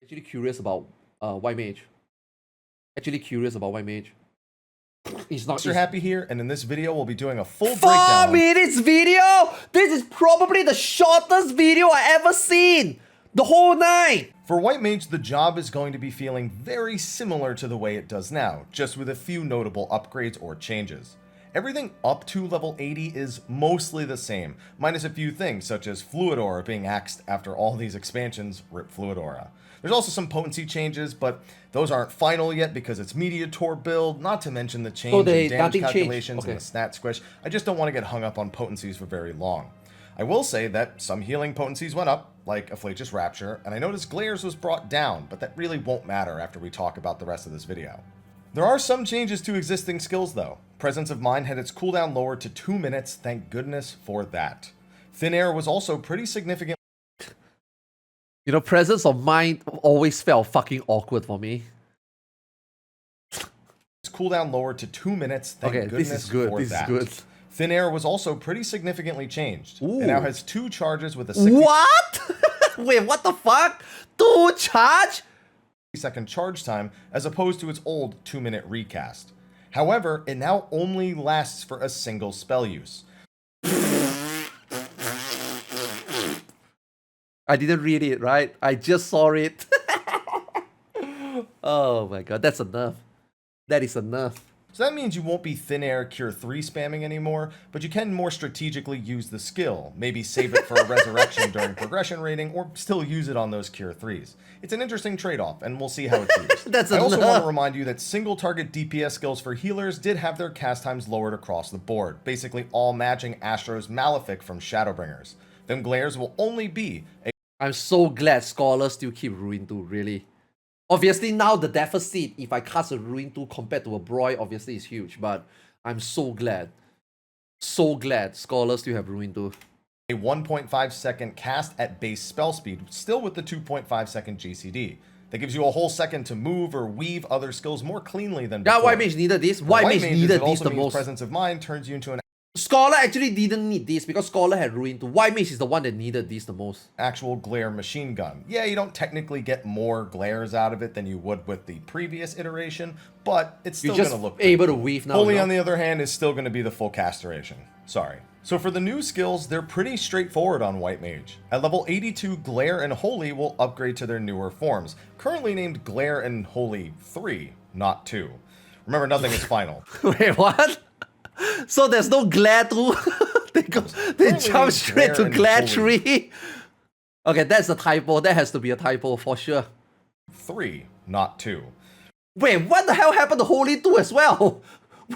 Actually curious about White Mage. Actually curious about White Mage. It's not. You're happy here, and in this video, we'll be doing a full 4 breakdown. minutes video. This is probably the shortest video I ever seen. The whole night. For White Mage, the job is going to be feeling very similar to the way it does now, just with a few notable upgrades or changes. Everything up to level 80 is mostly the same, minus a few things such as Fluid Aura being axed after all these expansions, rip Fluid Aura. There's also some potency changes, but those aren't final yet because it's Meteor build, not to mention the change in damage calculations and the stat squish. I just don't want to get hung up on potencies for very long. I will say that some healing potencies went up, like Afflatus Rapture, and I noticed Glares was brought down, but that really won't matter after we talk about the rest of this video. There are some changes to existing skills though. Presence of Mind had its cooldown lowered to 2 minutes, thank goodness for that. Thin Air was also pretty significant. You know, Presence of Mind always felt fucking awkward for me. Its cooldown lowered to 2 minutes, thank goodness this is good. for This that. is good. Thin Air was also pretty significantly changed. Ooh. It now has 2 charges with a 60 What? Wait, what the fuck? 2 charge? second charge time as opposed to its old 2-minute recast. However, it now only lasts for a single spell use. I didn't read it, right? I just saw it. Oh my god, that's enough. That is enough. So that means you won't be Thin Air Cure 3 spamming anymore, but you can more strategically use the skill. Maybe save it for a resurrection during progression rating, or still use it on those Cure 3s. It's an interesting trade-off, and we'll see how it's used. I also want to remind you that single target DPS skills for healers did have their cast times lowered across the board, basically all matching Astro's Malefic from Shadowbringers. Them Glares will only be a... I'm so glad Scholars still keep Ruin 2, really. Obviously, now the deficit, if I cast a Ruin 2 compared to a Broy, obviously is huge, but I'm so glad. So glad Scholars still have Ruin 2. A 1.5 second cast at base spell speed, still with the 2.5 second GCD. That gives you a whole second to move or weave other skills more cleanly than before. Yeah, White Mage needed this. White Mage needed this the most. Presence of Mind turns you into an Scholar actually didn't need this because Scholar had Ruin 2. White Mage is the one that needed this the most. actual glare machine gun. Yeah, you don't technically get more glares out of it than you would with the previous iteration, but it's still going to look able to weave now. Holy, on the other hand, is still going to be the full castoration. Sorry. So for the new skills, they're pretty straightforward on White Mage. At level 82, Glare and Holy will upgrade to their newer forms, currently named Glare and Holy 3, not 2. Remember, nothing is final. Wait, what? So there's no Glare 2? they jump straight to Glare 3? Okay, that's a typo. That has to be a typo for sure. 3, not 2. Wait, what the hell happened to Holy 2 as well?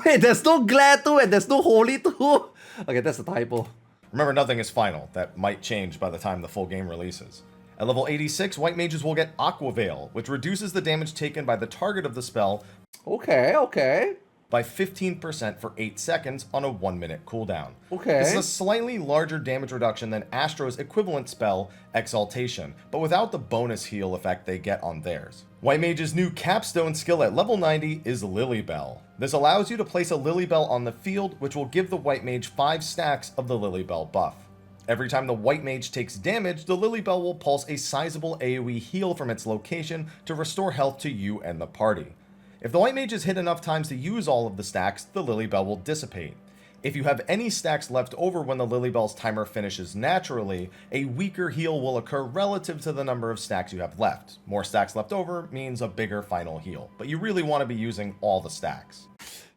Wait, there's no Glare 2 and there's no Holy 2? Okay, that's a typo. Remember, nothing is final. That might change by the time the full game releases. At level 86, White Mages will get Aqua Veil, which reduces the damage taken by the target of the spell Okay. by 15% for 8 seconds on a 1-minute cooldown. Okay. This is a slightly larger damage reduction than Astro's equivalent spell, Exaltation, but without the bonus heal effect they get on theirs. White Mage's new capstone skill at level 90 is Lilybell. This allows you to place a Lilybell on the field, which will give the White Mage 5 stacks of the Lilybell buff. Every time the White Mage takes damage, the Lilybell will pulse a sizable AoE heal from its location to restore health to you and the party. If the White Mage is hit enough times to use all of the stacks, the Lilybell will dissipate. If you have any stacks left over when the Lilybell's timer finishes naturally, a weaker heal will occur relative to the number of stacks you have left. More stacks left over means a bigger final heal, but you really want to be using all the stacks.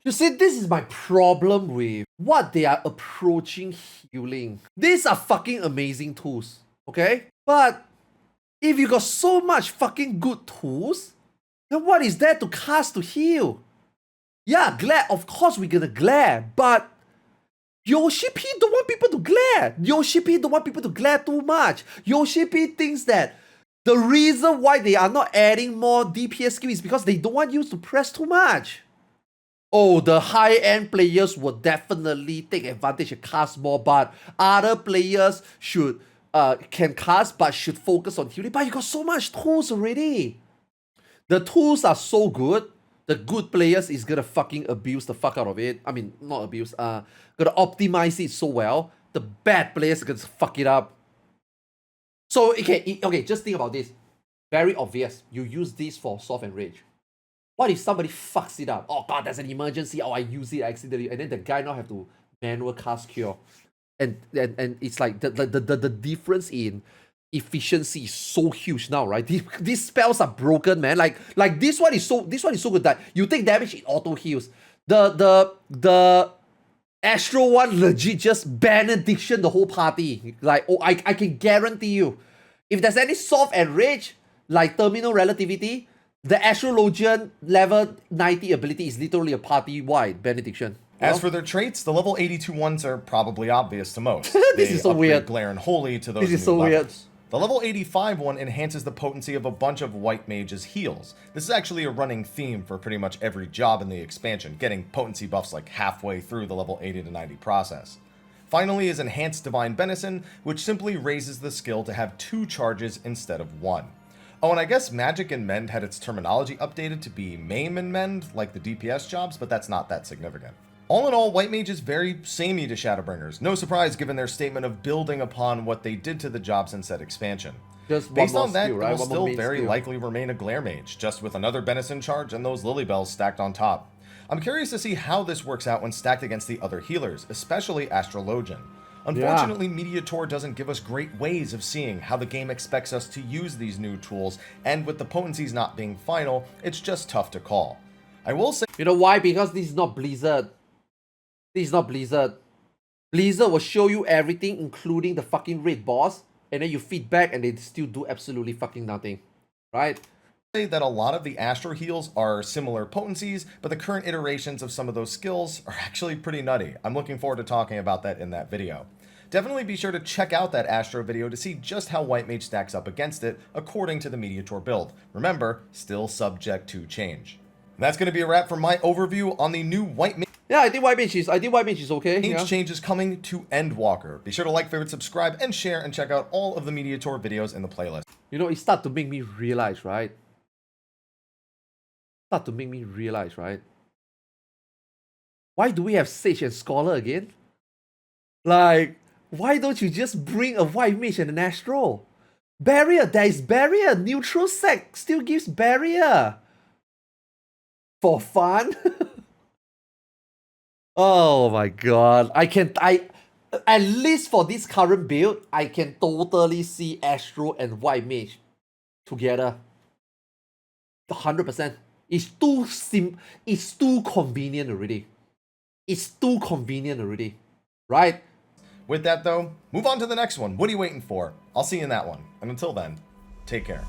You see, this is my problem with what they are approaching healing. These are fucking amazing tools, okay? But if you got so much fucking good tools, then what is there to cast to heal? Yeah, glare, of course we're gonna glare, but Yoshi P don't want people to glare. Yoshi P don't want people to glare too much. Yoshi P thinks that the reason why they are not adding more DPS skill is because they don't want you to press too much. Oh, the high-end players will definitely take advantage and cast more, but other players should can cast but should focus on healing. But you got so much tools already. The tools are so good, the good players is gonna fucking abuse the fuck out of it. I mean, not abuse, gonna optimize it so well. The bad players are gonna fuck it up. So, okay, just think about this. very obvious. You use this for Soft and Rage. What if somebody fucks it up? Oh god, there's an emergency. Oh, I use it accidentally, and then the guy now have to manual cast cure, and it's like the difference in efficiency is so huge now, right? These spells are broken, man. Like this one is so good that you take damage, it auto heals. The Astro one legit just benediction the whole party. Like, oh, I can guarantee you, if there's any Soft and Rage, like Terminal Relativity, the Astrologian level 90 ability is literally a party-wide benediction. As for their traits, the level 82 ones are probably obvious to most. This is so upgrade weird. Glare and Holy to those This is new so levels. weird. The level 85 one enhances the potency of a bunch of White Mage's heals. This is actually a running theme for pretty much every job in the expansion, getting potency buffs like halfway through the level 80 to 90 process. Finally is Enhanced Divine Benison, which simply raises the skill to have 2 charges instead of 1. Oh, and I guess Magic and Mend had its terminology updated to be Maim and Mend, like the DPS jobs, but that's not that significant. All in all, White Mage is very samey to Shadowbringers. No surprise given their statement of building upon what they did to the jobs in said expansion. Just Based on that, skill, it right? will One more still main very skill. likely remain a Glare Mage, just with another Benison charge and those Lily Bells stacked on top. I'm curious to see how this works out when stacked against the other healers, especially Astrologian. Unfortunately, Mediator doesn't give us great ways of seeing how the game expects us to use these new tools, and with the potencies not being final, it's just tough to call. I will say, You know why? Because this is not Blizzard. This is not Blizzard. Blizzard will show you everything, including the fucking raid boss, and then you feedback and they still do absolutely fucking nothing. Right? that a lot of the Astro heals are similar potencies, but the current iterations of some of those skills are actually pretty nutty. I'm looking forward to talking about that in that video. Definitely be sure to check out that Astro video to see just how White Mage stacks up against it according to the Mediator build. Remember, still subject to change. And that's going to be a wrap for my overview on the new White Mage Yeah, I think White Mage is okay. Yeah. changes coming to Endwalker. Be sure to like, favorite, subscribe, and share, and check out all of the Mediator videos in the playlist. You know, it start to make me realize, right? Why do we have Sage and Scholar again? Like, why don't you just bring a White Mage and an Astro? Barrier, there is barrier. Neutral sec still gives barrier. For fun? Oh my god. At least for this current build, I can totally see Astro and White Mage together. 100%. It's too convenient already. Right? With that though, move on to the next one. What are you waiting for? I'll see you in that one. And until then, take care.